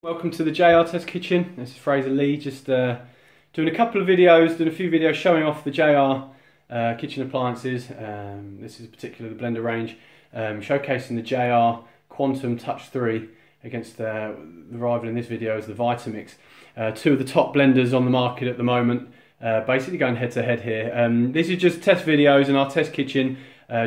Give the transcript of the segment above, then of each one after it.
Welcome to the JR Test Kitchen. This is Fraser Lee, just doing a couple of videos, doing a few videos showing off the JR kitchen appliances. This is particularly the blender range, showcasing the JR Quantum Touch 3 against the rival in this video is the Vitamix. Two of the top blenders on the market at the moment, basically going head to head here. These are just test videos in our test kitchen,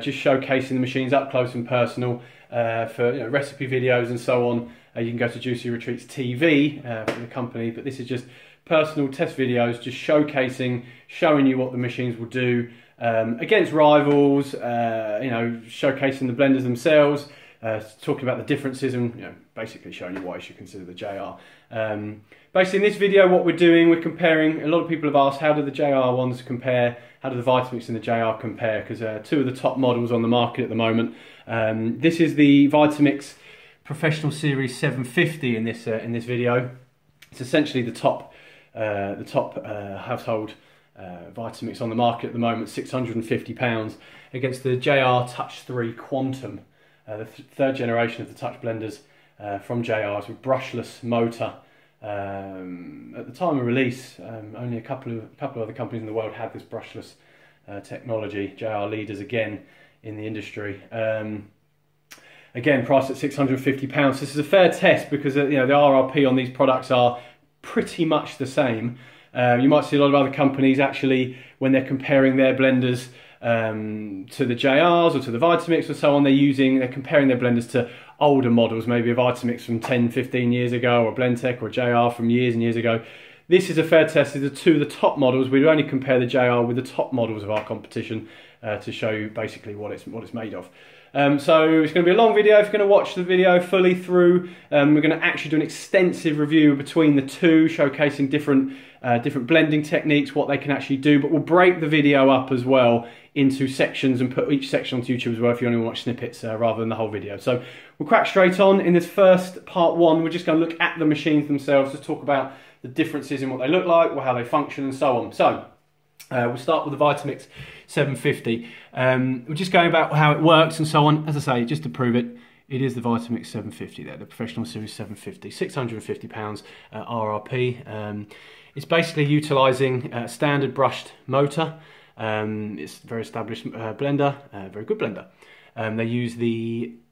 just showcasing the machines up close and personal for recipe videos and so on. You can go to Juicy Retreats TV for the company, but this is just personal test videos, just showcasing, showing you what the machines will do against rivals, showcasing the blenders themselves, talking about the differences and basically showing you why you should consider the JR. Basically in this video what we're doing, we're comparing, a lot of people have asked how do the JR ones compare, how do the Vitamix and the JR compare, because two of the top models on the market at the moment. This is the Vitamix Professional Series 750 in this video. It's essentially the top household Vitamix on the market at the moment, £650 against the JR Touch 3 Quantum, the third generation of the touch blenders from JR's with brushless motor. At the time of release, only a couple of other companies in the world had this brushless technology. JR leaders again in the industry. Again, priced at £650. This is a fair test because the RRP on these products are pretty much the same. You might see a lot of other companies actually, when they're comparing their blenders to the JRs or to the Vitamix or so on, they're comparing their blenders to older models, maybe a Vitamix from 10-15 years ago, or a Blendtec or a JR from years and years ago. This is a fair test. These are two of the top models. We only compare the JR with the top models of our competition to show you basically what it's made of. So it's going to be a long video. If you're going to watch the video fully through, we're going to actually do an extensive review between the two, showcasing different blending techniques, what they can actually do, but we'll break the video up as well into sections and put each section onto YouTube as well if you only watch snippets rather than the whole video. So we'll crack straight on. In this first part one, we're just going to look at the machines themselves, to talk about the differences in what they look like, or how they function and so on. So we'll start with the Vitamix 750. We're just going about how it works and so on. As I say, just to prove it, it is the Vitamix 750 there, the Professional Series 750, £650 RRP. It's basically utilising a standard brushed motor. It's a very established blender, very good blender.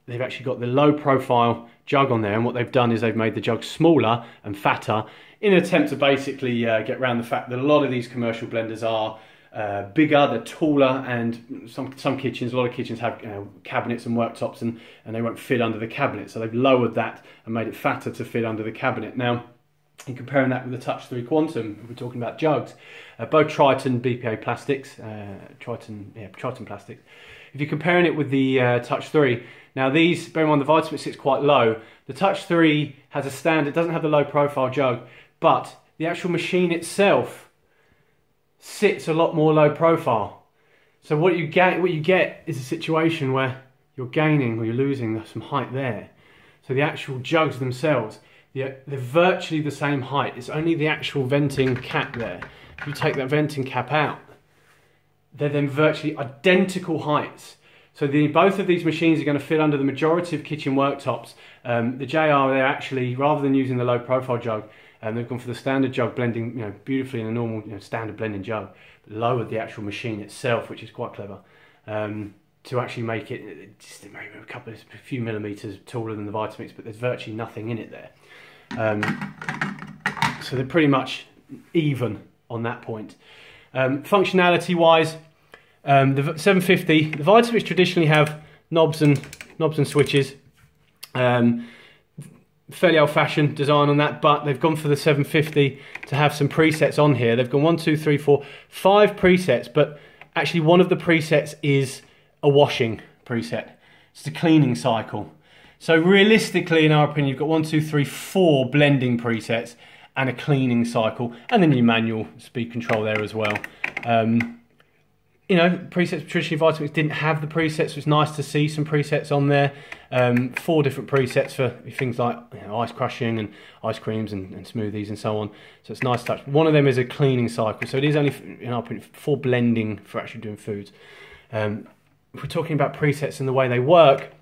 They've actually got the low profile jug on there, and what they've done is they've made the jug smaller and fatter in an attempt to basically get around the fact that a lot of these commercial blenders are bigger, they're taller, and some kitchens, a lot of kitchens have cabinets and worktops and they won't fit under the cabinet, so they've lowered that and made it fatter to fit under the cabinet. Now, in comparing that with the Touch 3 Quantum, we're talking about jugs, both Triton BPA plastics, Triton plastics. If you're comparing it with the Touch 3, now these, bear in mind the Vitamix sits quite low. The Touch 3 has a standard, doesn't have the low profile jug, but the actual machine itself sits a lot more low profile. So what you get is a situation where you're gaining or you're losing some height there. So the actual jugs themselves, they're virtually the same height. It's only the actual venting cap there. If you take that venting cap out, they're then virtually identical heights. So both of these machines are going to fit under the majority of kitchen worktops. The JR, they're actually, rather than using the low profile jug, they've gone for the standard jug, blending beautifully in a normal standard blending jug, but lowered the actual machine itself, which is quite clever, to actually make it just maybe a few millimeters taller than the Vitamix, but there's virtually nothing in it there. So they're pretty much even on that point. Functionality wise, the 750, the Vitamix traditionally have knobs and switches. Fairly old-fashioned design on that, but they've gone for the 750 to have some presets on here. They've gone 1, 2, 3, 4, 5 presets, but actually one of the presets is a washing preset. It's the cleaning cycle. So realistically, in our opinion, you've got 1, 2, 3, 4 blending presets and a cleaning cycle, and then your manual speed control there as well. Presets, traditionally Vitamix didn't have the presets, so it's nice to see some presets on there. 4 different presets for things like ice crushing and ice creams and smoothies and so on. So it's nice touch. One of them is a cleaning cycle, so it is only, in our opinion, for blending, for actually doing foods. If we're talking about presets and the way they work,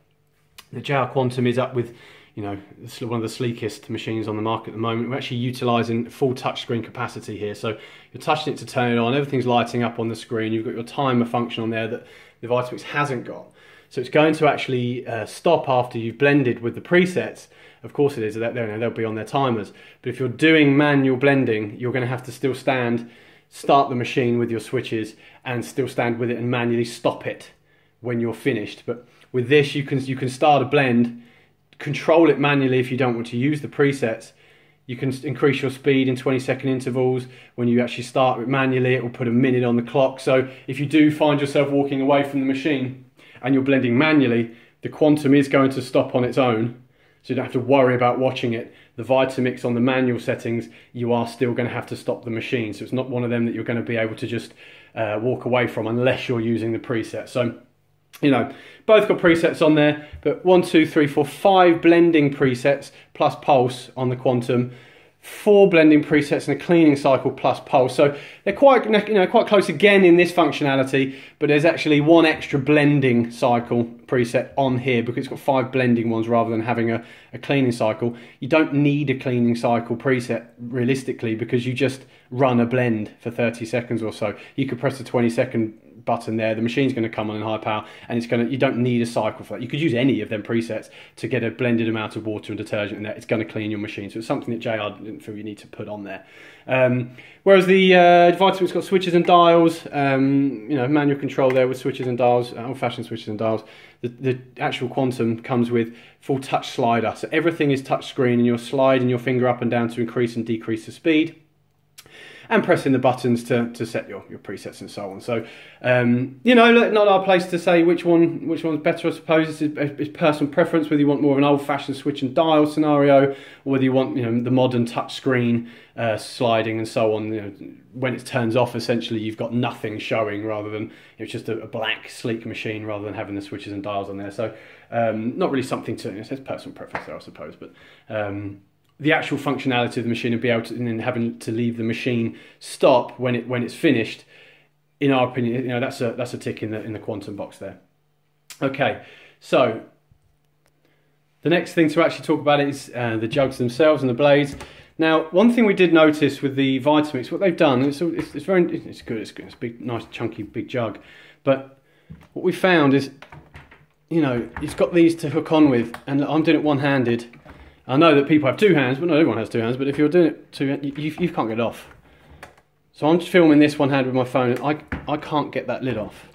the JR Quantum is up with you know, it's one of the sleekest machines on the market at the moment. We're actually utilising full touchscreen capacity here. So you're touching it to turn it on, everything's lighting up on the screen. You've got your timer function on there that the Vitamix hasn't got. So it's going to actually stop after you've blended with the presets. Of course it is, they'll be on their timers. But if you're doing manual blending, you're going to have to still start the machine with your switches and still stand with it and manually stop it when you're finished. But with this, you can start a blend, control it manually if you don't want to use the presets. You can increase your speed in 20-second intervals. When you actually start it manually, it will put a minute on the clock. So if you do find yourself walking away from the machine and you're blending manually, the Quantum is going to stop on its own. So you don't have to worry about watching it. The Vitamix on the manual settings, you are still going to have to stop the machine. So it's not one of them that you're going to be able to just walk away from unless you're using the preset. So, you know, both got presets on there, but 1, 2, 3, 4, 5 blending presets plus pulse on the Quantum. 4 blending presets and a cleaning cycle plus pulse. So they're quite, you know, quite close again in this functionality, but there's actually 1 extra blending cycle preset on here because it's got 5 blending ones rather than having a cleaning cycle. You don't need a cleaning cycle preset realistically because you just run a blend for 30 seconds or so. You could press the 20-second button there, the machine's going to come on in high power, and you don't need a cycle for that. You could use any of them presets to get a blended amount of water and detergent in there. It's going to clean your machine, so it's something that JR didn't feel you need to put on there. Whereas the Vitamix got switches and dials, you know, manual control there with switches and dials, old-fashioned switches and dials. The actual Quantum comes with full touch slider, so everything is touch screen, and you're sliding your finger up and down to increase and decrease the speed, and pressing the buttons to set your presets and so on. So, you know, not our place to say which one's better, I suppose. It's personal preference, whether you want more of an old-fashioned switch and dial scenario, or whether you want, you know, the modern touch screen sliding and so on. You know, when it turns off, essentially, you've got nothing showing rather than, it's just a black, sleek machine rather than having the switches and dials on there. So, not really something to, it's personal preference there, I suppose, but the actual functionality of the machine and be able to, and then having to leave the machine stop when it's finished, in our opinion, you know, that's a tick in the Quantum box there. Okay, so the next thing to actually talk about is the jugs themselves and the blades. Now, one thing we did notice with the Vitamix, what they've done, it's good, it's a big, nice, chunky, big jug, but what we found is, you know, it's got these to hook on with, and I'm doing it one-handed. I know that people have 2 hands, but not everyone has 2 hands, but if you're doing it you can't get it off. So I'm just filming this one hand with my phone, and I can't get that lid off.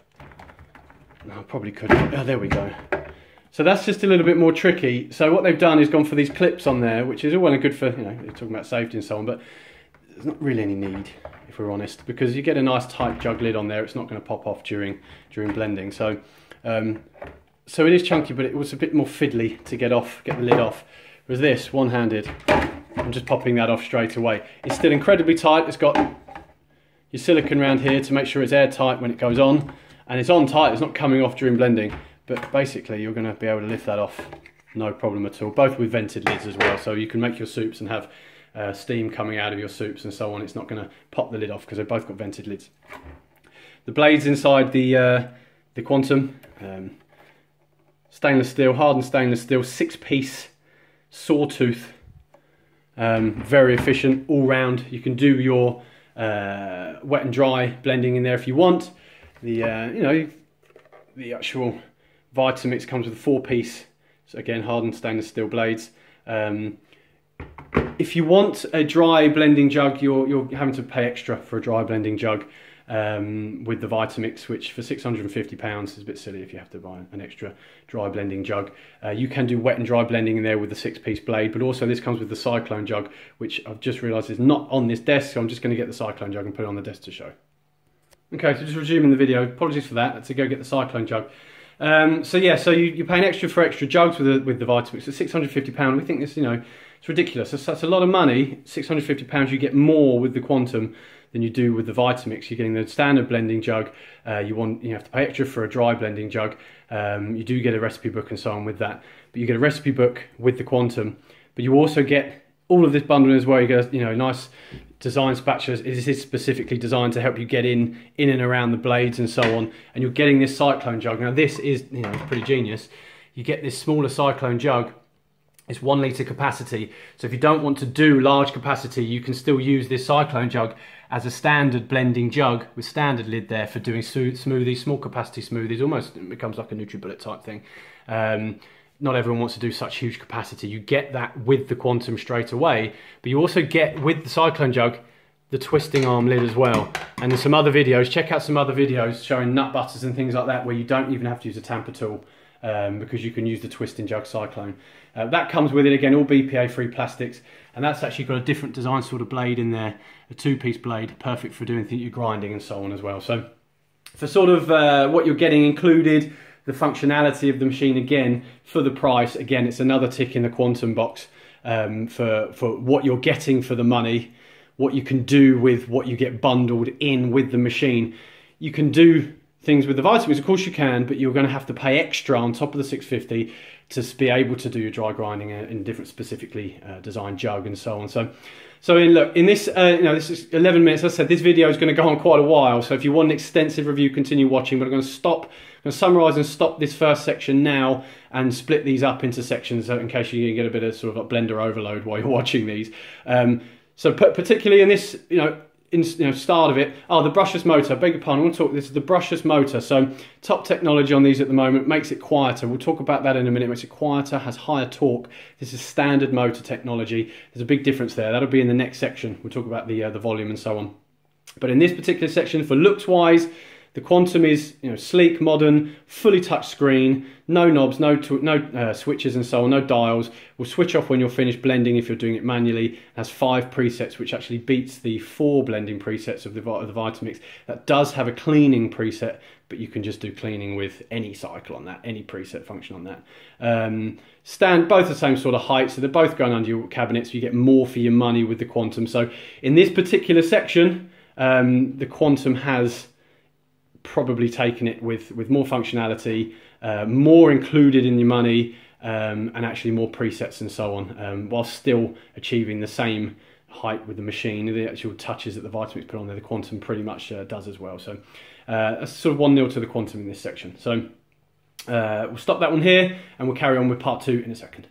No, I probably could. Oh, there we go. So that's just a little bit more tricky. So what they've done is gone for these clips on there, which is all well and good for, you know, you're talking about safety and so on, but there's not really any need, if we're honest, because you get a nice tight jug lid on there, it's not going to pop off during blending. So so it is chunky, but it was a bit more fiddly to get the lid off. Whereas this, one-handed, I'm just popping that off straight away. It's still incredibly tight. It's got your silicone around here to make sure it's airtight when it goes on, and it's on tight, it's not coming off during blending, but basically you're going to be able to lift that off, no problem at all, both with vented lids as well, so you can make your soups and have steam coming out of your soups and so on. It's not going to pop the lid off because they've both got vented lids. The blades inside the Quantum, stainless steel, hardened stainless steel, 6-piece sawtooth, very efficient all round. You can do your wet and dry blending in there if you want. The you know, the actual Vitamix comes with a 4-piece, so again hardened stainless steel blades. If you want a dry blending jug, you're having to pay extra for a dry blending jug with the Vitamix, which for £650 is a bit silly if you have to buy an extra dry blending jug. You can do wet and dry blending in there with the 6-piece blade, but also this comes with the Cyclone jug, which I've just realised is not on this desk, so I'm just going to get the Cyclone jug and put it on the desk to show. Okay, so just resuming the video, apologies for that, to go get the Cyclone jug. So yeah, so you're paying extra for extra jugs with the Vitamix. It's £650. We think this, you know, it's ridiculous. That's a lot of money. £650. You get more with the Quantum than you do with the Vitamix. You're getting the standard blending jug. You have to pay extra for a dry blending jug. You do get a recipe book and so on with that. But you get a recipe book with the Quantum. But you also get all of this bundle as well. You get, you know, nice design spatulas. This is specifically designed to help you get in and around the blades and so on. And you're getting this Cyclone jug. Now this is, you know, it's pretty genius. You get this smaller Cyclone jug, It's 1 litre capacity. So if you don't want to do large capacity, you can still use this cyclone jug as a standard blending jug with standard lid there for doing smoothies, small capacity smoothies. Almost it becomes like a NutriBullet type thing. Not everyone wants to do such huge capacity. You get that with the Quantum straight away, but you also get with the cyclone jug the twisting arm lid as well. And there's some other videos, check out some other videos showing nut butters and things like that where you don't even have to use a tamper tool because you can use the twisting jug cyclone. That comes with it, again, all BPA-free plastics, and that's actually got a different design sort of blade in there, a 2-piece blade, perfect for doing your grinding and so on as well. So for sort of what you're getting included, the functionality of the machine, again, for the price, again, it's another tick in the Quantum box for what you're getting for the money, what you can do with what you get bundled in with the machine. You can do things with the Vitamix, of course you can, but you're going to have to pay extra on top of the 650 to be able to do your dry grinding in different specifically designed jug and so on. So in this, this is 11 minutes. As I said, this video is going to go on quite a while. So if you want an extensive review, continue watching. But I'm going to summarise and stop this first section now and split these up into sections in case you get a bit of sort of like blender overload while you're watching these. So particularly in this, start of it, the brushless motor, beg your pardon, I want to talk, this is the brushless motor. So top technology on these at the moment, makes it quieter. We'll talk about that in a minute, makes it quieter, has higher torque. This is standard motor technology. There's a big difference there. That'll be in the next section. We'll talk about the volume and so on. But in this particular section, for looks wise, the Quantum is sleek, modern, fully touch screen, no knobs, no switches and so on, no dials. Will switch off when you're finished blending if you're doing it manually. It has 5 presets, which actually beats the 4 blending presets of the Vitamix. That does have a cleaning preset, but you can just do cleaning with any cycle on that, any preset function on that. Both the same sort of height, so they're both going under your cabinet, so you get more for your money with the Quantum. So in this particular section, the Quantum has probably taken it with more functionality, more included in your money, and actually more presets and so on, while still achieving the same height with the machine. The actual touches that the Vitamix put on there, the Quantum pretty much does as well. So that's sort of 1-0 to the Quantum in this section. So we'll stop that one here and we'll carry on with part 2 in a second.